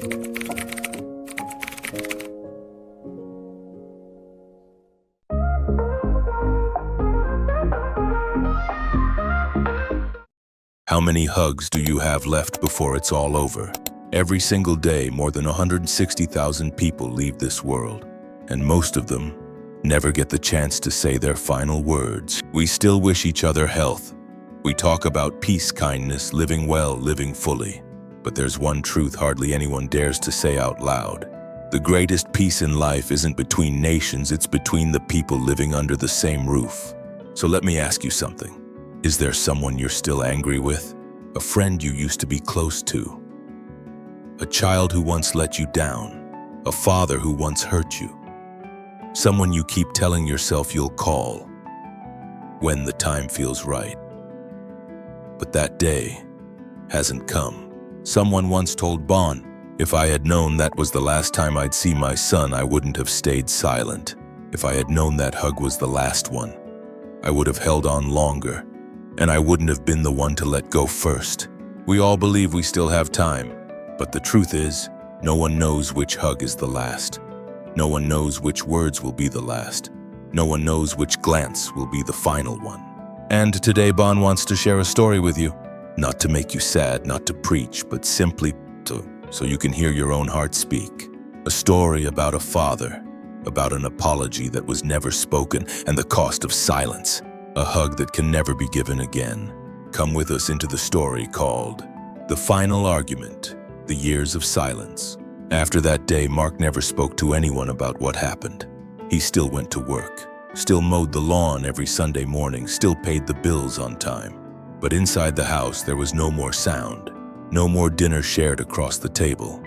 How many hugs do you have left before it's all over? Every single day, more than 160,000 people leave this world, and most of them never get the chance to say their final words. We still wish each other health. We talk about peace, kindness, living well, living fully. But there's one truth hardly anyone dares to say out loud. The greatest peace in life isn't between nations, it's between the people living under the same roof. So let me ask you something. Is there someone you're still angry with? A friend you used to be close to? A child who once let you down? A father who once hurt you? Someone you keep telling yourself you'll call when the time feels right. But that day hasn't come. Someone once told Bon, if I had known that was the last time I'd see my son, I wouldn't have stayed silent. If I had known that hug was the last one, I would have held on longer. And I wouldn't have been the one to let go first. We all believe we still have time, but the truth is, no one knows which hug is the last. No one knows which words will be the last. No one knows which glance will be the final one. And today Bon wants to share a story with you. Not to make you sad, not to preach, but simply so you can hear your own heart speak. A story about a father, about an apology that was never spoken and the cost of silence. A hug that can never be given again. Come with us into the story called The Final Argument, The Years of Silence. After that day, Mark never spoke to anyone about what happened. He still went to work, still mowed the lawn every Sunday morning, still paid the bills on time. But inside the house, there was no more sound, no more dinner shared across the table,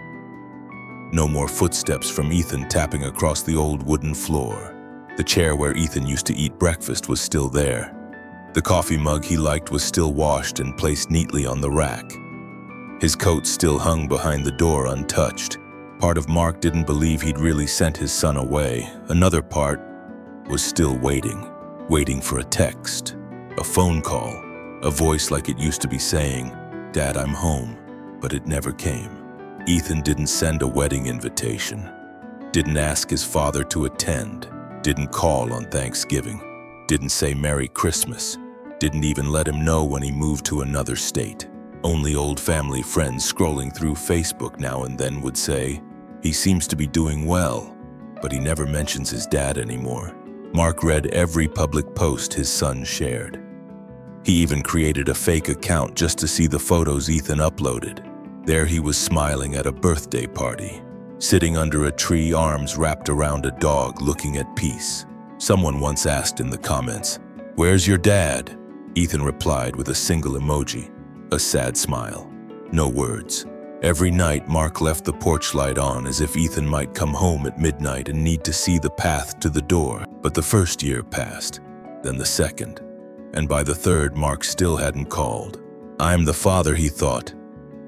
no more footsteps from Ethan tapping across the old wooden floor. The chair where Ethan used to eat breakfast was still there. The coffee mug he liked was still washed and placed neatly on the rack. His coat still hung behind the door untouched. Part of Mark didn't believe he'd really sent his son away. Another part was still waiting for a text, a phone call, a voice like it used to be saying, "Dad, I'm home," but it never came. Ethan didn't send a wedding invitation, didn't ask his father to attend, didn't call on Thanksgiving, didn't say Merry Christmas, didn't even let him know when he moved to another state. Only old family friends scrolling through Facebook now and then would say, "He seems to be doing well," but he never mentions his dad anymore. Mark read every public post his son shared. He even created a fake account just to see the photos Ethan uploaded. There he was smiling at a birthday party, sitting under a tree, arms wrapped around a dog, looking at peace. Someone once asked in the comments, "Where's your dad?" Ethan replied with a single emoji, a sad smile. No words. Every night, Mark left the porch light on as if Ethan might come home at midnight and need to see the path to the door. But the first year passed, then the second, and by the third, Mark still hadn't called. "I'm the father," he thought.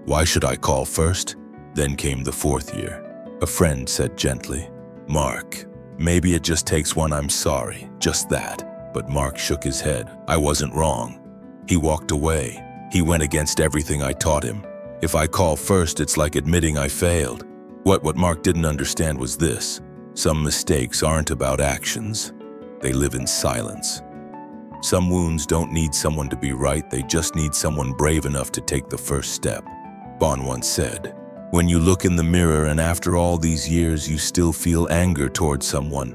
"Why should I call first?" Then came the fourth year. A friend said gently, "Mark, maybe it just takes one. I'm sorry, just that." But Mark shook his head. "I wasn't wrong." He walked away. He went against everything I taught him. If I call first, it's like admitting I failed. What Mark didn't understand was this. Some mistakes aren't about actions. They live in silence. Some wounds don't need someone to be right, they just need someone brave enough to take the first step. Bon once said, "When you look in the mirror and after all these years you still feel anger towards someone,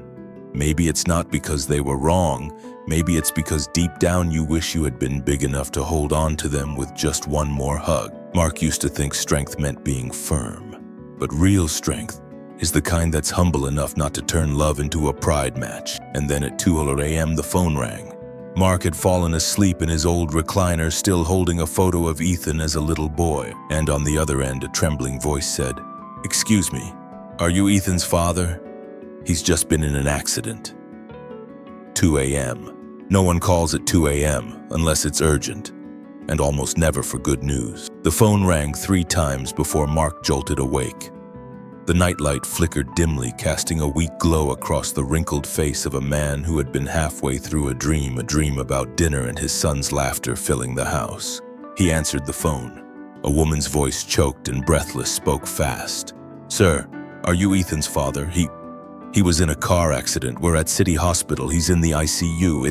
maybe it's not because they were wrong, maybe it's because deep down you wish you had been big enough to hold on to them with just one more hug." Mark used to think strength meant being firm, but real strength is the kind that's humble enough not to turn love into a pride match. And then at 2:00 a.m. the phone rang. Mark had fallen asleep in his old recliner, still holding a photo of Ethan as a little boy. And on the other end, a trembling voice said, "Excuse me, are you Ethan's father? He's just been in an accident." 2 a.m. No one calls at 2 a.m. unless it's urgent, and almost never for good news. The phone rang 3 times before Mark jolted awake. The nightlight flickered dimly, casting a weak glow across the wrinkled face of a man who had been halfway through a dream about dinner and his son's laughter filling the house. He answered the phone. A woman's voice, choked and breathless, spoke fast. "Sir, are you Ethan's father? He was in a car accident. We're at City Hospital. He's in the ICU.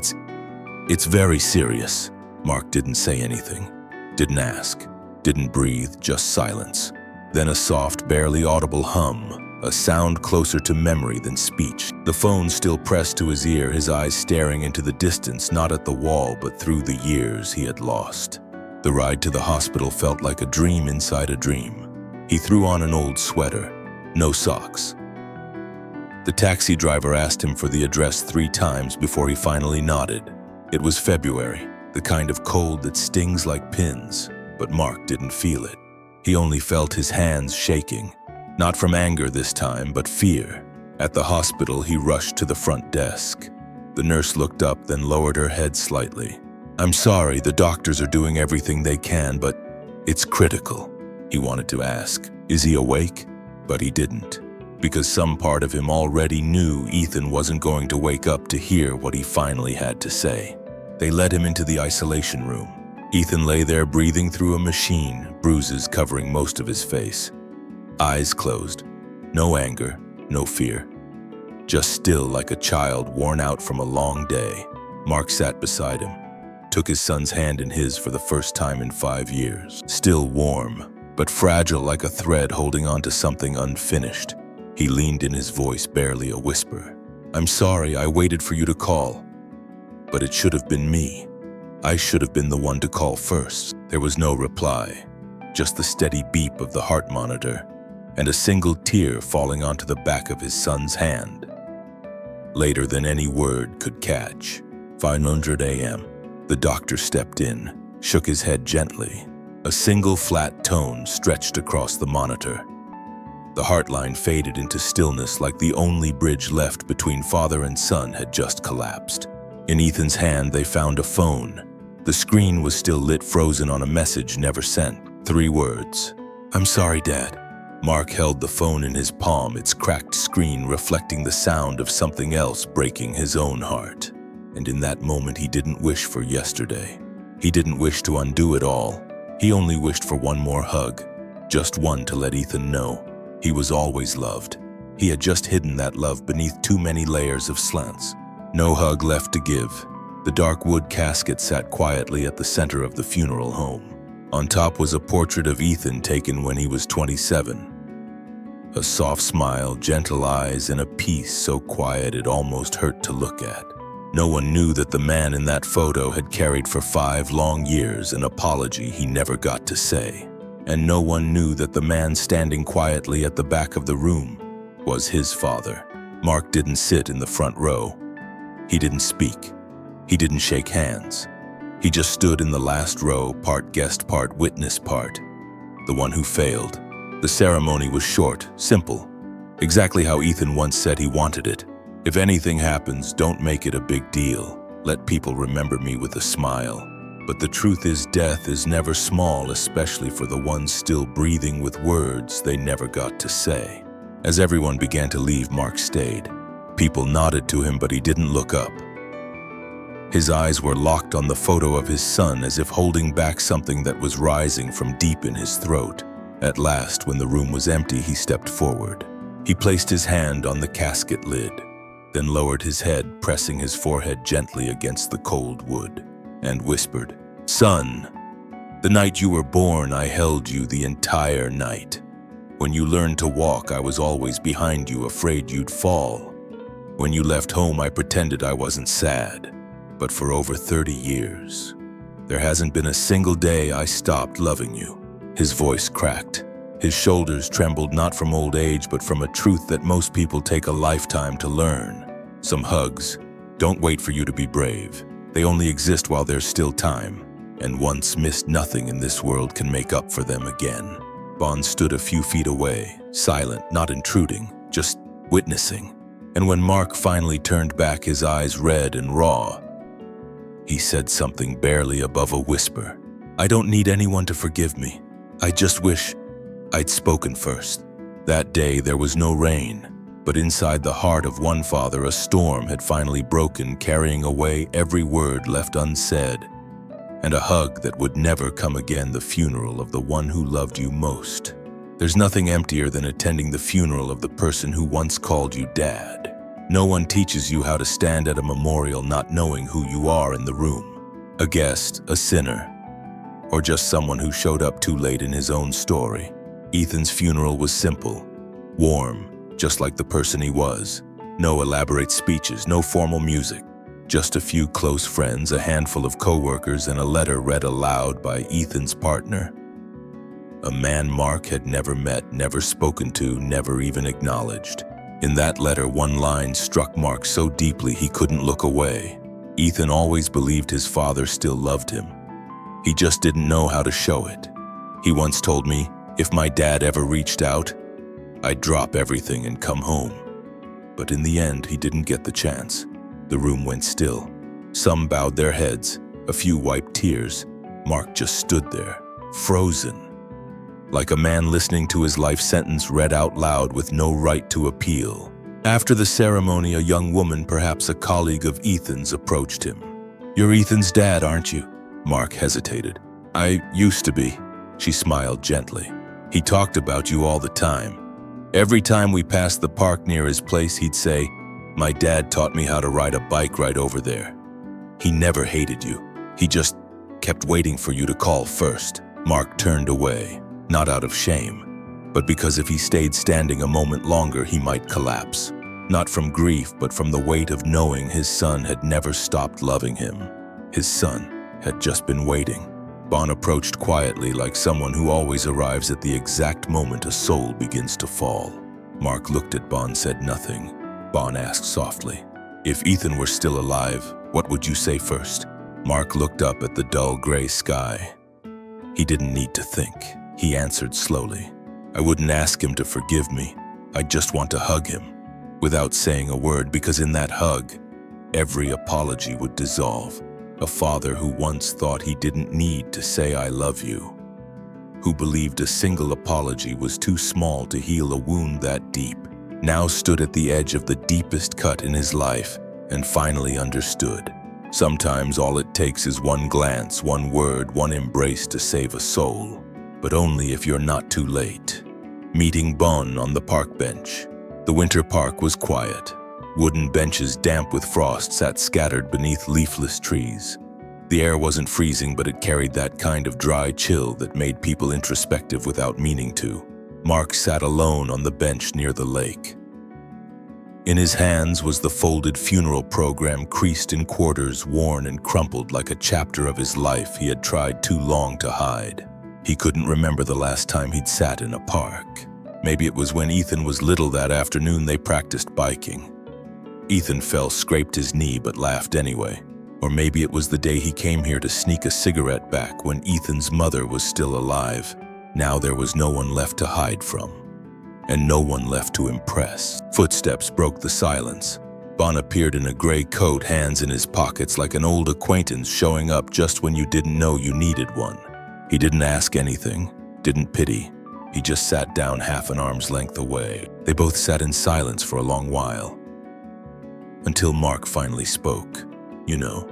It's very serious." Mark didn't say anything, didn't ask, didn't breathe, just silence. Then a soft, barely audible hum, a sound closer to memory than speech. The phone still pressed to his ear, his eyes staring into the distance, not at the wall, but through the years he had lost. The ride to the hospital felt like a dream inside a dream. He threw on an old sweater, no socks. The taxi driver asked him for the address 3 times before he finally nodded. It was February, the kind of cold that stings like pins, but Mark didn't feel it. He only felt his hands shaking, not from anger this time, but fear. At the hospital, he rushed to the front desk. The nurse looked up, then lowered her head slightly. "I'm sorry, the doctors are doing everything they can, but it's critical." He wanted to ask, "Is he awake?" But he didn't, because some part of him already knew Ethan wasn't going to wake up to hear what he finally had to say. They led him into the isolation room. Ethan lay there breathing through a machine, bruises covering most of his face. Eyes closed. No anger, no fear. Just still like a child worn out from a long day. Mark sat beside him, took his son's hand in his for the first time in 5 years. Still warm, but fragile like a thread holding on to something unfinished. He leaned in, his voice barely a whisper. "I'm sorry I waited for you to call. But it should have been me. I should have been the one to call first." There was no reply, just the steady beep of the heart monitor, and a single tear falling onto the back of his son's hand. Later than any word could catch, 5:00 a.m., the doctor stepped in, shook his head gently. A single flat tone stretched across the monitor. The heartline faded into stillness like the only bridge left between father and son had just collapsed. In Ethan's hand, they found a phone. The screen was still lit, frozen on a message never sent. 3 words. "I'm sorry, Dad." Mark held the phone in his palm, its cracked screen reflecting the sound of something else breaking his own heart. And in that moment, he didn't wish for yesterday. He didn't wish to undo it all. He only wished for one more hug, just one to let Ethan know he was always loved. He had just hidden that love beneath too many layers of slants. No hug left to give. The dark wood casket sat quietly at the center of the funeral home. On top was a portrait of Ethan taken when he was 27. A soft smile, gentle eyes, and a peace so quiet it almost hurt to look at. No one knew that the man in that photo had carried for 5 long years an apology he never got to say. And no one knew that the man standing quietly at the back of the room was his father. Mark didn't sit in the front row. He didn't speak. He didn't shake hands. He just stood in the last row, part guest, part witness, part the one who failed. The ceremony was short, simple, exactly how Ethan once said he wanted it. "If anything happens, don't make it a big deal. Let people remember me with a smile." But the truth is, death is never small, especially for the ones still breathing with words they never got to say. As everyone began to leave, Mark stayed. People nodded to him, but he didn't look up. His eyes were locked on the photo of his son, as if holding back something that was rising from deep in his throat. At last, when the room was empty, he stepped forward. He placed his hand on the casket lid, then lowered his head, pressing his forehead gently against the cold wood, and whispered, "Son, the night you were born, I held you the entire night. When you learned to walk, I was always behind you, afraid you'd fall. When you left home, I pretended I wasn't sad. But for over 30 years, there hasn't been a single day I stopped loving you." His voice cracked. His shoulders trembled, not from old age, but from a truth that most people take a lifetime to learn. Some hugs don't wait for you to be brave. They only exist while there's still time. And once missed, nothing in this world can make up for them again. Bond stood a few feet away, silent, not intruding, just witnessing. And when Mark finally turned back, his eyes red and raw, he said something barely above a whisper. "I don't need anyone to forgive me. I just wish I'd spoken first." That day there was no rain, but inside the heart of one father a storm had finally broken, carrying away every word left unsaid, and a hug that would never come again, the funeral of the one who loved you most. There's nothing emptier than attending the funeral of the person who once called you dad. No one teaches you how to stand at a memorial not knowing who you are in the room. A guest, a sinner, or just someone who showed up too late in his own story. Ethan's funeral was simple, warm, just like the person he was. No elaborate speeches, no formal music. Just a few close friends, a handful of co-workers, and a letter read aloud by Ethan's partner. A man Mark had never met, never spoken to, never even acknowledged. In that letter, one line struck Mark so deeply he couldn't look away. Ethan always believed his father still loved him. He just didn't know how to show it. He once told me, if my dad ever reached out, I'd drop everything and come home. But in the end, he didn't get the chance. The room went still. Some bowed their heads, a few wiped tears. Mark just stood there, frozen, like a man listening to his life sentence read out loud with no right to appeal. After the ceremony, a young woman, perhaps a colleague of Ethan's, approached him. "You're Ethan's dad, aren't you?" Mark hesitated. "I used to be." She smiled gently. "He talked about you all the time. Every time we passed the park near his place, he'd say, 'My dad taught me how to ride a bike right over there.' He never hated you. He just kept waiting for you to call first." Mark turned away, not out of shame, but because if he stayed standing a moment longer, he might collapse. Not from grief, but from the weight of knowing his son had never stopped loving him. His son had just been waiting. Bon approached quietly, like someone who always arrives at the exact moment a soul begins to fall. Mark looked at Bon, said nothing. Bon asked softly, "If Ethan were still alive, what would you say first?" Mark looked up at the dull gray sky. He didn't need to think. He answered slowly, "I wouldn't ask him to forgive me. I'd just want to hug him, without saying a word, because in that hug, every apology would dissolve. A father who once thought he didn't need to say 'I love you', who believed a single apology was too small to heal a wound that deep, now stood at the edge of the deepest cut in his life and finally understood. Sometimes all it takes is one glance, one word, one embrace to save a soul, but only if you're not too late." Meeting Bon on the park bench. The winter park was quiet. Wooden benches damp with frost sat scattered beneath leafless trees. The air wasn't freezing, but it carried that kind of dry chill that made people introspective without meaning to. Mark sat alone on the bench near the lake. In his hands was the folded funeral program, creased in quarters, worn and crumpled like a chapter of his life he had tried too long to hide. He couldn't remember the last time he'd sat in a park. Maybe it was when Ethan was little that afternoon they practiced biking. Ethan fell, scraped his knee, but laughed anyway. Or maybe it was the day he came here to sneak a cigarette back when Ethan's mother was still alive. Now there was no one left to hide from, and no one left to impress. Footsteps broke the silence. Bon appeared in a gray coat, hands in his pockets like an old acquaintance showing up just when you didn't know you needed one. He didn't ask anything, didn't pity. He just sat down half an arm's length away. They both sat in silence for a long while, until Mark finally spoke. "You know,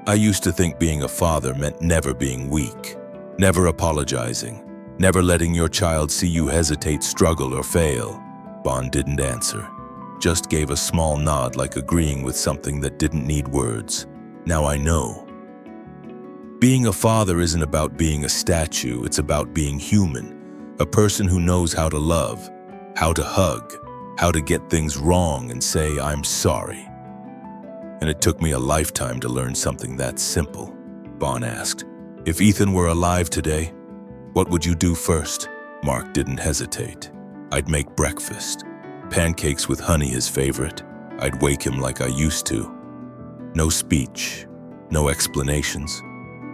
I used to think being a father meant never being weak, never apologizing, never letting your child see you hesitate, struggle, or fail." Bon didn't answer, just gave a small nod like agreeing with something that didn't need words. "Now I know. Being a father isn't about being a statue, it's about being human, a person who knows how to love, how to hug, how to get things wrong and say, 'I'm sorry.' And it took me a lifetime to learn something that simple." Bon asked, "If Ethan were alive today, what would you do first?" Mark didn't hesitate. "I'd make breakfast. Pancakes with honey, his favorite. I'd wake him like I used to. No speech, no explanations.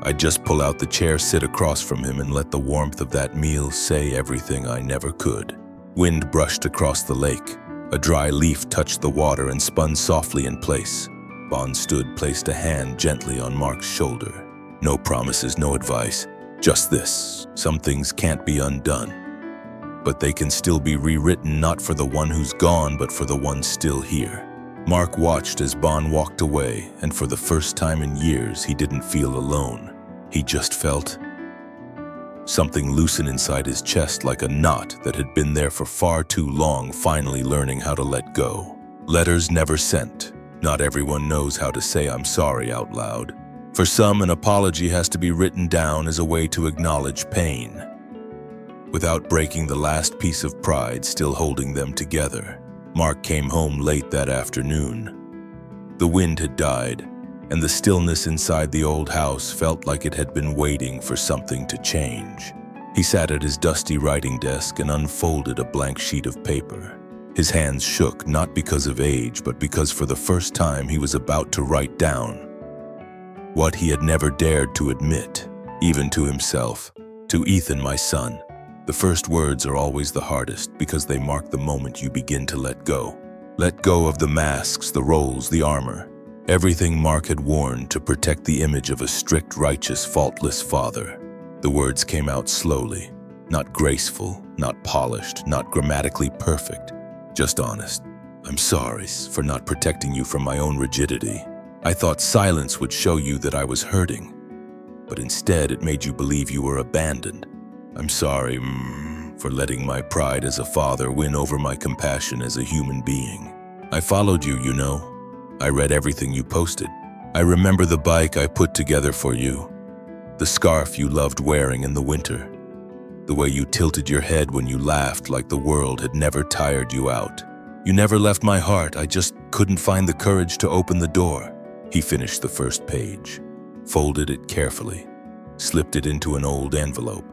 I'd just pull out the chair, sit across from him, and let the warmth of that meal say everything I never could." Wind brushed across the lake. A dry leaf touched the water and spun softly in place. Bon stood, placed a hand gently on Mark's shoulder. "No promises, no advice. Just this. Some things can't be undone, but they can still be rewritten, not for the one who's gone, but for the one still here." Mark watched as Bon walked away, and for the first time in years, he didn't feel alone. He just felt Something loosened inside his chest like a knot that had been there for far too long, finally learning how to let go. Letters never sent. Not everyone knows how to say "I'm sorry" out loud. For some, an apology has to be written down as a way to acknowledge pain, without breaking the last piece of pride still holding them together. Mark came home late that afternoon. The wind had died, and the stillness inside the old house felt like it had been waiting for something to change. He sat at his dusty writing desk and unfolded a blank sheet of paper. His hands shook, not because of age, but because for the first time he was about to write down what he had never dared to admit, even to himself. To Ethan, my son. The first words are always the hardest because they mark the moment you begin to let go. Let go of the masks, the roles, the armor. Everything Mark had worn to protect the image of a strict, righteous, faultless father. The words came out slowly, not graceful, not polished, not grammatically perfect, just honest. I'm sorry for not protecting you from my own rigidity. I thought silence would show you that I was hurting, but instead it made you believe you were abandoned. I'm sorry for letting my pride as a father win over my compassion as a human being. I followed you, you know. I read everything you posted. I remember the bike I put together for you, the scarf you loved wearing in the winter, the way you tilted your head when you laughed like the world had never tired you out. You never left my heart, I just couldn't find the courage to open the door. He finished the first page, folded it carefully, slipped it into an old envelope,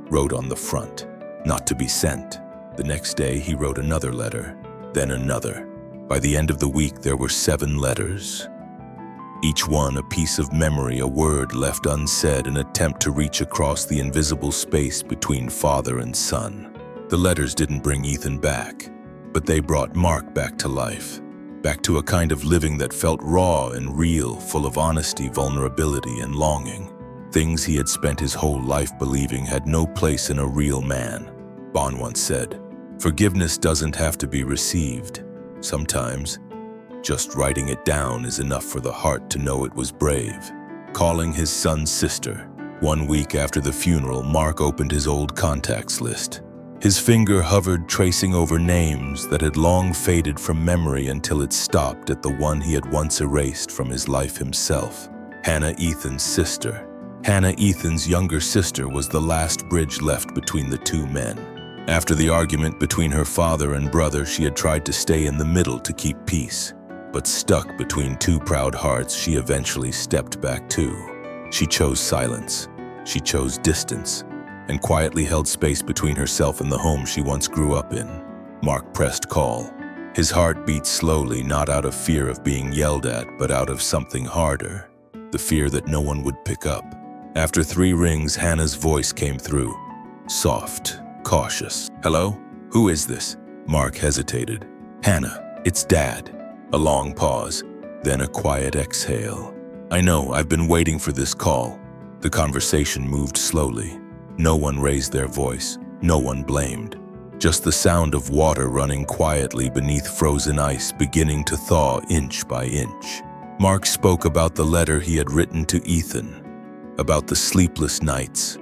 wrote on the front, "Not to be sent." The next day he wrote another letter, then another. By the end of the week there were 7 letters. Each one a piece of memory, a word left unsaid, an attempt to reach across the invisible space between father and son. The letters didn't bring Ethan back, but they brought Mark back to life. Back to a kind of living that felt raw and real, full of honesty, vulnerability, and longing. Things he had spent his whole life believing had no place in a real man. Bon once said, "Forgiveness doesn't have to be received. Sometimes, just writing it down is enough for the heart to know it was brave." Calling his son's sister. 1 week after the funeral, Mark opened his old contacts list. His finger hovered, tracing over names that had long faded from memory until it stopped at the one he had once erased from his life himself. Hannah, Ethan's sister. Hannah, Ethan's younger sister, was the last bridge left between the two men. After the argument between her father and brother, she had tried to stay in the middle to keep peace. But stuck between 2 proud hearts, she eventually stepped back too. She chose silence. She chose distance, and quietly held space between herself and the home she once grew up in. Mark pressed call. His heart beat slowly, not out of fear of being yelled at, but out of something harder, the fear that no one would pick up. After 3 rings, Hannah's voice came through, soft, cautious. "Hello? Who is this?" Mark hesitated. "Hannah, it's Dad." A long pause, then a quiet exhale. "I know, I've been waiting for this call." The conversation moved slowly. No one raised their voice, no one blamed. Just the sound of water running quietly beneath frozen ice, beginning to thaw inch by inch. Mark spoke about the letter he had written to Ethan, about the sleepless nights,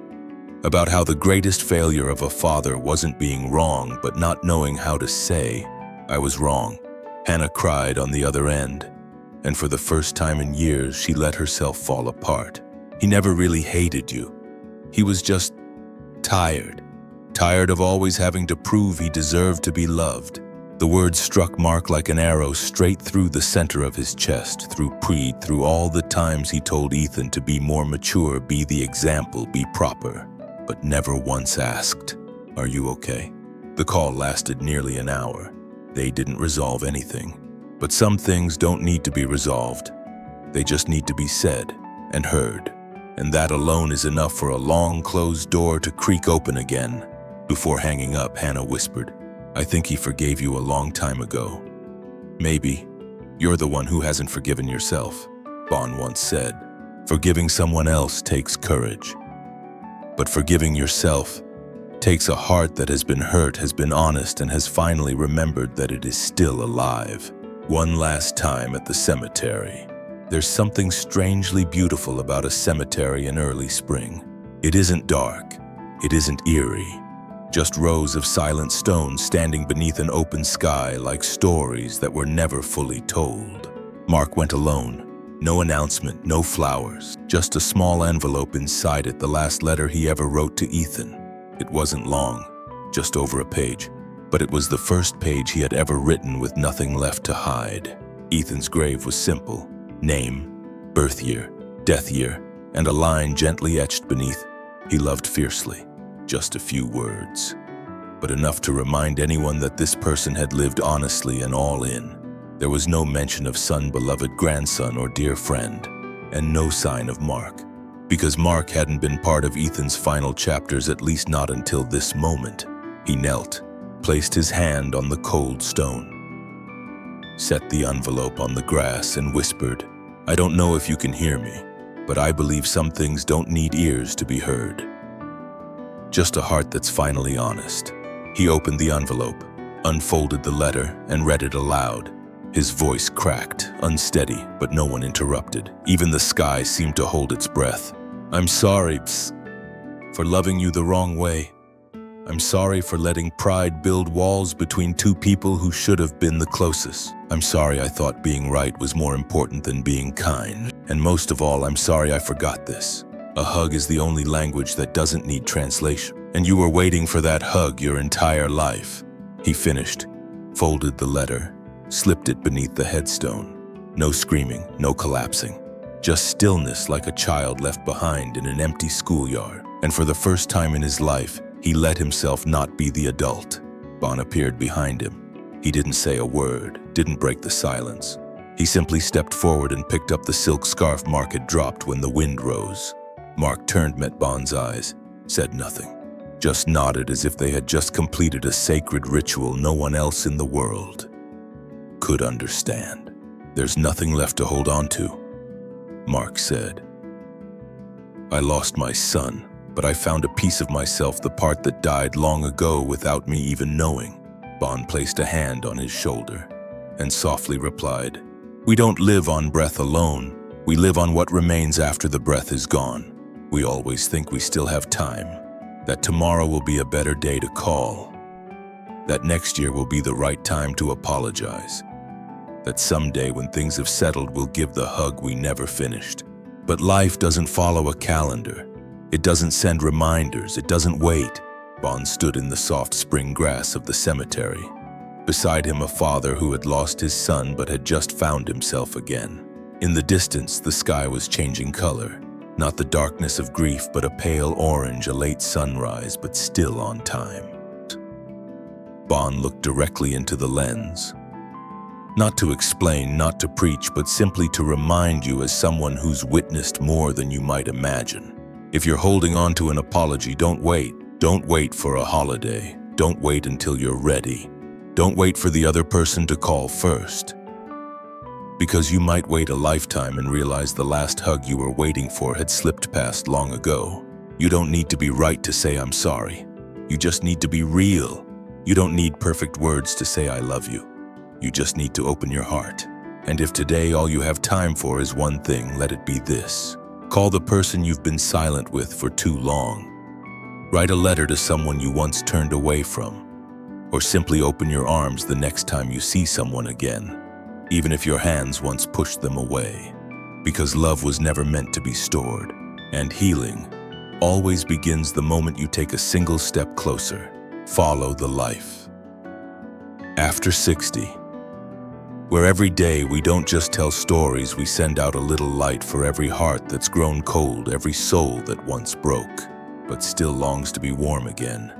about how the greatest failure of a father wasn't being wrong, but not knowing how to say, "I was wrong." Hannah cried on the other end, and for the first time in years, she let herself fall apart. "He never really hated you. He was just tired. Tired of always having to prove he deserved to be loved." The words struck Mark like an arrow straight through the center of his chest, through Preet, through all the times he told Ethan to be more mature, be the example, be proper, but never once asked, "Are you okay?" The call lasted nearly an hour. They didn't resolve anything, but some things don't need to be resolved. They just need to be said and heard. And that alone is enough for a long closed door to creak open again. Before hanging up, Hannah whispered, "I think he forgave you a long time ago. Maybe you're the one who hasn't forgiven yourself." Bon once said, "Forgiving someone else takes courage. But forgiving yourself takes a heart that has been hurt, has been honest, and has finally remembered that it is still alive." One last time at the cemetery. There's something strangely beautiful about a cemetery in early spring. It isn't dark. It isn't eerie. Just rows of silent stones standing beneath an open sky like stories that were never fully told. Mark went alone. No announcement, no flowers, just a small envelope inside it, the last letter he ever wrote to Ethan. It wasn't long, just over a page, but it was the first page he had ever written with nothing left to hide. Ethan's grave was simple: name, birth year, death year, and a line gently etched beneath, "He loved fiercely." Just a few words, but enough to remind anyone that this person had lived honestly and all in. There was no mention of son, beloved grandson, or dear friend, and no sign of Mark, because Mark hadn't been part of Ethan's final chapters, at least not until this moment. He knelt, placed his hand on the cold stone, set the envelope on the grass, and whispered, "I don't know if you can hear me, but I believe some things don't need ears to be heard." Just a heart that's finally honest. He opened the envelope, unfolded the letter, and read it aloud. His voice cracked, unsteady, but no one interrupted. Even the sky seemed to hold its breath. "I'm sorry, for loving you the wrong way. I'm sorry for letting pride build walls between two people who should have been the closest. I'm sorry I thought being right was more important than being kind. And most of all, I'm sorry I forgot this. A hug is the only language that doesn't need translation. And you were waiting for that hug your entire life." He finished, folded the letter, slipped it beneath the headstone. No screaming, no collapsing. Just stillness, like a child left behind in an empty schoolyard. And for the first time in his life, he let himself not be the adult. Bon appeared behind him. He didn't say a word, didn't break the silence. He simply stepped forward and picked up the silk scarf Mark had dropped when the wind rose. Mark turned, met Bon's eyes, said nothing. Just nodded as if they had just completed a sacred ritual no one else in the world could understand. "There's nothing left to hold on to," Mark said. "I lost my son, but I found a piece of myself, the part that died long ago without me even knowing." Bon placed a hand on his shoulder and softly replied, "We don't live on breath alone. We live on what remains after the breath is gone. We always think we still have time, that tomorrow will be a better day to call, that next year will be the right time to apologize, that someday when things have settled we'll give the hug we never finished. But life doesn't follow a calendar. It doesn't send reminders. It doesn't wait." Bon stood in the soft spring grass of the cemetery. Beside him, a father who had lost his son but had just found himself again. In the distance, the sky was changing color. Not the darkness of grief, but a pale orange, a late sunrise, but still on time. Bon looked directly into the lens. Not to explain, not to preach, but simply to remind you as someone who's witnessed more than you might imagine. If you're holding on to an apology, don't wait. Don't wait for a holiday. Don't wait until you're ready. Don't wait for the other person to call first. Because you might wait a lifetime and realize the last hug you were waiting for had slipped past long ago. You don't need to be right to say I'm sorry. You just need to be real. You don't need perfect words to say I love you. You just need to open your heart. And if today all you have time for is one thing, let it be this. Call the person you've been silent with for too long. Write a letter to someone you once turned away from. Or simply open your arms the next time you see someone again, even if your hands once pushed them away. Because love was never meant to be stored. And healing always begins the moment you take a single step closer. Follow the life. After 60. Where every day we don't just tell stories, we send out a little light for every heart that's grown cold, every soul that once broke, but still longs to be warm again.